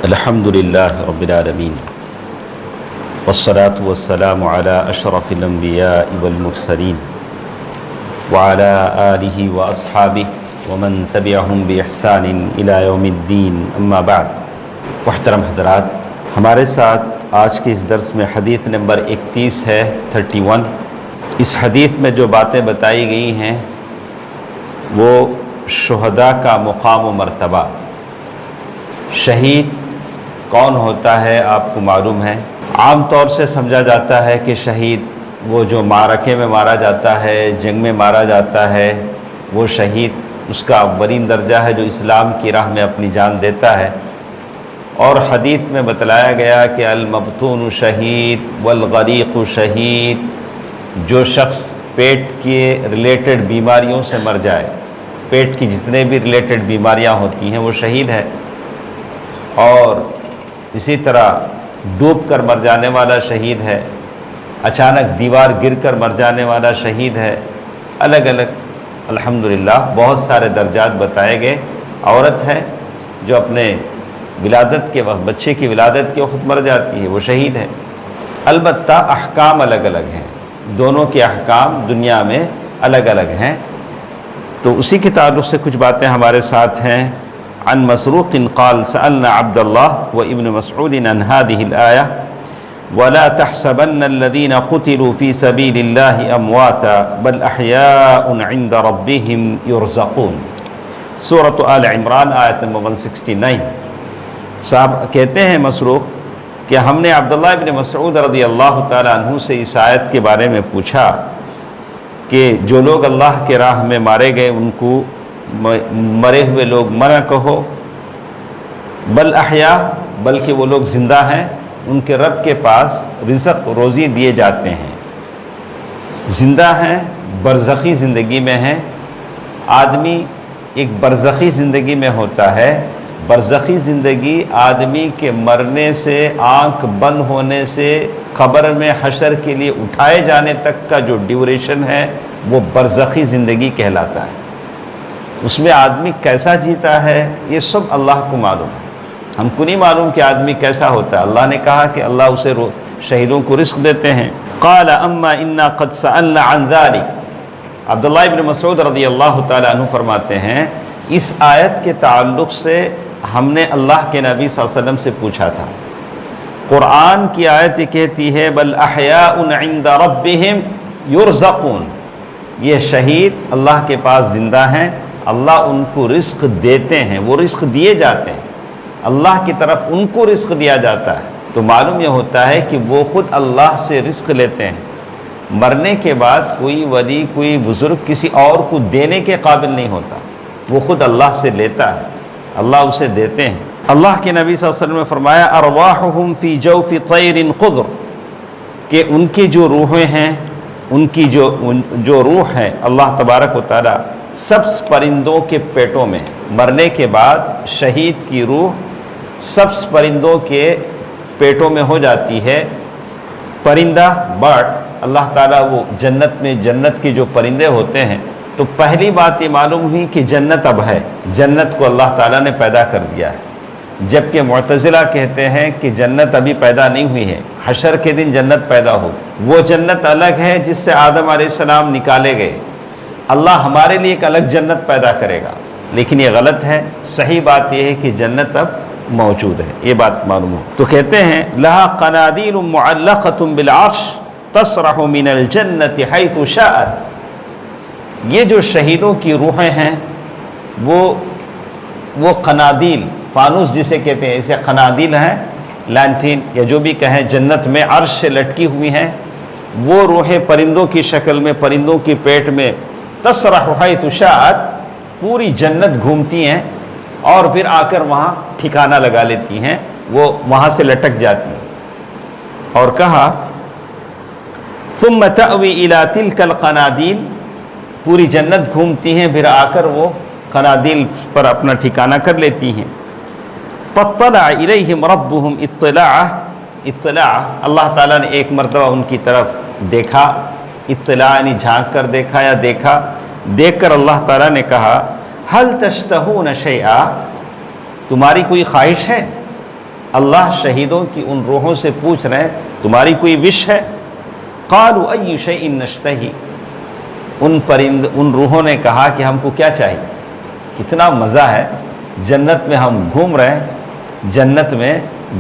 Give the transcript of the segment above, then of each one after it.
الحمد للہ رب العالمین والصلاة والسلام علی اشرف الانبیاء والمرسلین وعلی آلہ واصحابہ ومن تبعہم بإحسان الی یوم الدین، اما بعد۔ محترم حضرات، ہمارے ساتھ آج کے اس درس میں حدیث نمبر 31 ہے، 31۔ اس حدیث میں جو باتیں بتائی گئی ہیں وہ شہداء کا مقام و مرتبہ۔ شہید کون ہوتا ہے آپ کو معلوم ہے۔ عام طور سے سمجھا جاتا ہے کہ شہید وہ جو معرکے میں مارا جاتا ہے، جنگ میں مارا جاتا ہے، وہ شہید اس کا اولین درجہ ہے جو اسلام کی راہ میں اپنی جان دیتا ہے۔ اور حدیث میں بتلایا گیا کہ المبتون شہید والغریق شہید، جو شخص پیٹ کے ریلیٹڈ بیماریوں سے مر جائے، پیٹ کی جتنے بھی ریلیٹڈ بیماریاں ہوتی ہیں وہ شہید ہے۔ اور اسی طرح ڈوب کر مر جانے والا شہید ہے، اچانک دیوار گر کر مر جانے والا شہید ہے، الگ الگ الحمدللہ بہت سارے درجات بتائے گئے۔ عورت ہے جو اپنے ولادت کے وقت، بچے کی ولادت کے وقت مر جاتی ہے، وہ شہید ہے۔ البتہ احکام الگ الگ ہیں، دونوں کے احکام دنیا میں الگ الگ ہیں۔ تو اسی کے تعلق سے کچھ باتیں ہمارے ساتھ ہیں۔ عن مسروق قال سألنا عبد الله وابن مسعود عن هذه الآية ولا تحسبن الذين قتلوا في سبيل الله أمواتا بل أحياء عند ربهم يرزقون، سورة آل عمران آیت نمبر 169۔ صاحب کہتے ہیں مسروق کہ ہم نے عبداللہ ابن مسعود رضی اللہ تعالی عنہ سے اس آیت کے بارے میں پوچھا کہ جو لوگ اللہ کے راہ میں مارے گئے ان کو مرے ہوئے لوگ مرا کہو، بل احیاء، بلکہ وہ لوگ زندہ ہیں، ان کے رب کے پاس رزق روزی دیے جاتے ہیں، زندہ ہیں، برزخی زندگی میں ہیں۔ آدمی ایک برزخی زندگی میں ہوتا ہے۔ برزخی زندگی آدمی کے مرنے سے، آنکھ بند ہونے سے قبر میں حشر کے لیے اٹھائے جانے تک کا جو ڈیوریشن ہے وہ برزخی زندگی کہلاتا ہے۔ اس میں آدمی کیسا جیتا ہے یہ سب اللہ کو معلوم ہے، ہم کو نہیں معلوم کہ آدمی کیسا ہوتا ہے۔ اللہ نے کہا کہ اللہ اسے شہیدوں کو رزق دیتے ہیں۔ قال اما انا قد سألنا عن ذلك، عبداللہ ابن مسعود رضی اللہ تعالی عنہ فرماتے ہیں اس آیت کے تعلق سے ہم نے اللہ کے نبی صلی اللہ علیہ وسلم سے پوچھا تھا۔ قرآن کی آیت کہتی ہے بل احیاء عند ربهم یرزقون، یہ شہید اللہ کے پاس زندہ ہیں، اللہ ان کو رزق دیتے ہیں، وہ رزق دیے جاتے ہیں، اللہ کی طرف ان کو رزق دیا جاتا ہے۔ تو معلوم یہ ہوتا ہے کہ وہ خود اللہ سے رزق لیتے ہیں۔ مرنے کے بعد کوئی ولی، کوئی بزرگ کسی اور کو دینے کے قابل نہیں ہوتا، وہ خود اللہ سے لیتا ہے، اللہ اسے دیتے ہیں۔ اللہ کے نبی صلی اللہ علیہ وسلم نے فرمایا ارواحهم فی جوف طیر خضر، کہ ان کی جو روحیں ہیں، ان کی جو روح ہے اللہ تبارک و تعالی سبز پرندوں کے پیٹوں میں، مرنے کے بعد شہید کی روح سبز پرندوں کے پیٹوں میں ہو جاتی ہے۔ پرندہ برڈ، اللہ تعالیٰ وہ جنت میں، جنت کے جو پرندے ہوتے ہیں، تو پہلی بات یہ معلوم ہوئی کہ جنت اب ہے، جنت کو اللہ تعالیٰ نے پیدا کر دیا ہے۔ جبکہ معتزلہ کہتے ہیں کہ جنت ابھی پیدا نہیں ہوئی ہے، حشر کے دن جنت پیدا ہو، وہ جنت الگ ہے جس سے آدم علیہ السلام نکالے گئے۔ اللہ ہمارے لیے ایک الگ جنت پیدا کرے گا، لیکن یہ غلط ہے۔ صحیح بات یہ ہے کہ جنت اب موجود ہے، یہ بات معلوم ہو۔ تو کہتے ہیں لہا قنادیل معلقۃ بالعرش تسرح من الجنت حیث شاءت، یہ جو شہیدوں کی روحیں ہیں وہ قنادیل، فانوس جسے کہتے ہیں، اسے قنادیل ہیں، لانٹین یا جو بھی کہیں، جنت میں عرش سے لٹکی ہوئی ہیں۔ وہ روحیں پرندوں کی شکل میں، پرندوں کی پیٹ میں، تسرح حیث شاءت، پوری جنت گھومتی ہیں اور پھر آ کر وہاں ٹھکانہ لگا لیتی ہیں، وہ وہاں سے لٹک جاتی ہیں۔ اور کہا ثم تأوی الی تلک القنادیل، پوری جنت گھومتی ہیں، پھر آ کر وہ قنادیل پر اپنا ٹھکانہ کر لیتی ہیں۔ فاطلع الیہم ربہم اطلاع، اللہ تعالیٰ نے ایک مرتبہ ان کی طرف دیکھا، اطلاع یعنی جھانک کر دیکھا یا دیکھا، دیکھ کر اللہ تعالیٰ نے کہا هل تشتہون شیئا، تمہاری کوئی خواہش ہے؟ اللہ شہیدوں کی ان روحوں سے پوچھ رہے ہیں تمہاری کوئی وش ہے؟ قالوا ای شیء نشتہی، ان روحوں نے کہا کہ ہم کو کیا چاہیے؟ کتنا مزہ ہے، جنت میں ہم گھوم رہے ہیں، جنت میں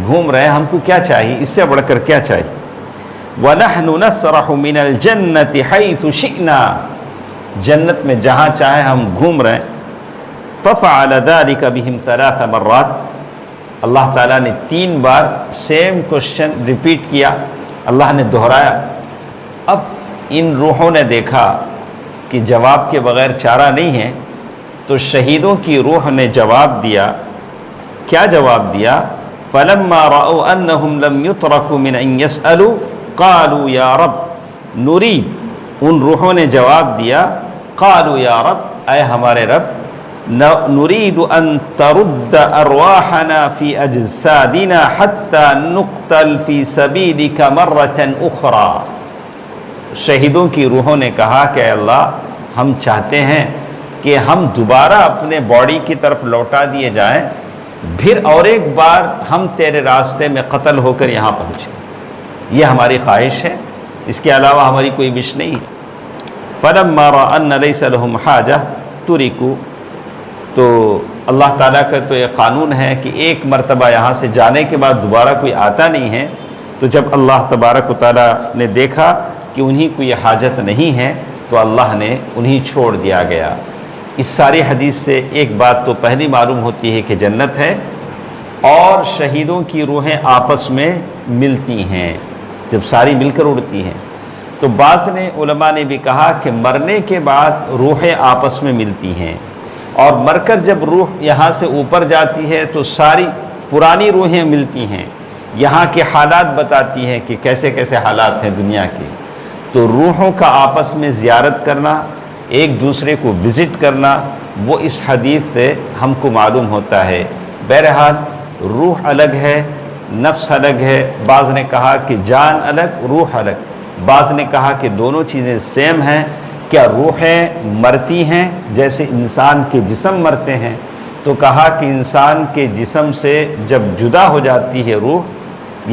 گھوم رہے ہیں، ہم کو کیا چاہیے؟ اس سے بڑھ کر کیا چاہیے؟ وَنَحْنُ نَسْرَحُ مِنَ الْجَنَّةِ حَيْثُ شِئْنَا، جنت میں جہاں چاہے ہم گھوم رہے ہیں۔ فَفَعَلَ ذَلِكَ بِهِمْ 3 مرات، اللہ تعالیٰ نے 3 بار سیم کوشچن ریپیٹ کیا، اللہ نے دہرایا۔ اب ان روحوں نے دیکھا کہ جواب کے بغیر چارہ نہیں ہے، تو شہیدوں کی روح نے جواب دیا۔ کیا جواب دیا؟ فَلَمَّا رَأَوْا أَنَّهُمْ لَمْ يُتْرَكُوا مِنْ أَنْ يَسْأَلُوا قَالُوا يَا رَبْ نُرِيدُ، ان روحوں نے جواب دیا، قَالُوا يَا رَبْ، اے ہمارے رب، نُرِيدُ أَن تَرُدَّ أَرْوَاحَنَا فِي أَجْسَادِنَا حَتَّى نُقْتَلْ فِي سَبِيلِكَ مَرَّةً أُخْرَى، شہیدوں کی روحوں نے کہا کہ اے اللہ، ہم چاہتے ہیں کہ ہم دوبارہ اپنے باڈی کی طرف لوٹا دیے جائیں، پھر اور ایک بار ہم تیرے راستے میں قتل ہو کر یہاں پہنچیں، یہ ہماری خواہش ہے، اس کے علاوہ ہماری کوئی وش نہیں ہے۔ فَلَمَّا رَأَى أَنَّ لَيْسَ لَهُمْ حَاجَةٌ تُرِكُوا، تو اللہ تعالیٰ کا تو یہ قانون ہے کہ ایک مرتبہ یہاں سے جانے کے بعد دوبارہ کوئی آتا نہیں ہے، تو جب اللہ تبارک و تعالیٰ نے دیکھا کہ انہی کو یہ حاجت نہیں ہے تو اللہ نے انہی چھوڑ دیا گیا۔ اس ساری حدیث سے ایک بات تو پہلی معلوم ہوتی ہے کہ جنت ہے اور شہیدوں کی روحیں آپس میں ملتی ہیں جب ساری مل کر اڑتی ہیں۔ تو بعض علماء نے بھی کہا کہ مرنے کے بعد روحیں آپس میں ملتی ہیں، اور مر کر جب روح یہاں سے اوپر جاتی ہے تو ساری پرانی روحیں ملتی ہیں، یہاں کے حالات بتاتی ہیں کہ کیسے کیسے حالات ہیں دنیا کے۔ تو روحوں کا آپس میں زیارت کرنا، ایک دوسرے کو وزٹ کرنا، وہ اس حدیث سے ہم کو معلوم ہوتا ہے۔ بہرحال روح الگ ہے، نفس الگ ہے، بعض نے کہا کہ جان الگ روح الگ، بعض نے کہا کہ دونوں چیزیں سیم ہیں۔ کیا روحیں مرتی ہیں جیسے انسان کے جسم مرتے ہیں؟ تو کہا کہ انسان کے جسم سے جب جدا ہو جاتی ہے روح،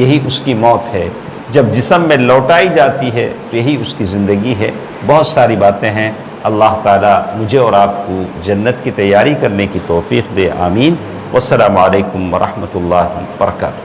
یہی اس کی موت ہے، جب جسم میں لوٹائی جاتی ہے تو یہی اس کی زندگی ہے۔ بہت ساری باتیں ہیں، اللہ تعالیٰ مجھے اور آپ کو جنت کی تیاری کرنے کی توفیق دے، آمین۔ والسلام علیکم ورحمۃ اللہ وبرکاتہ۔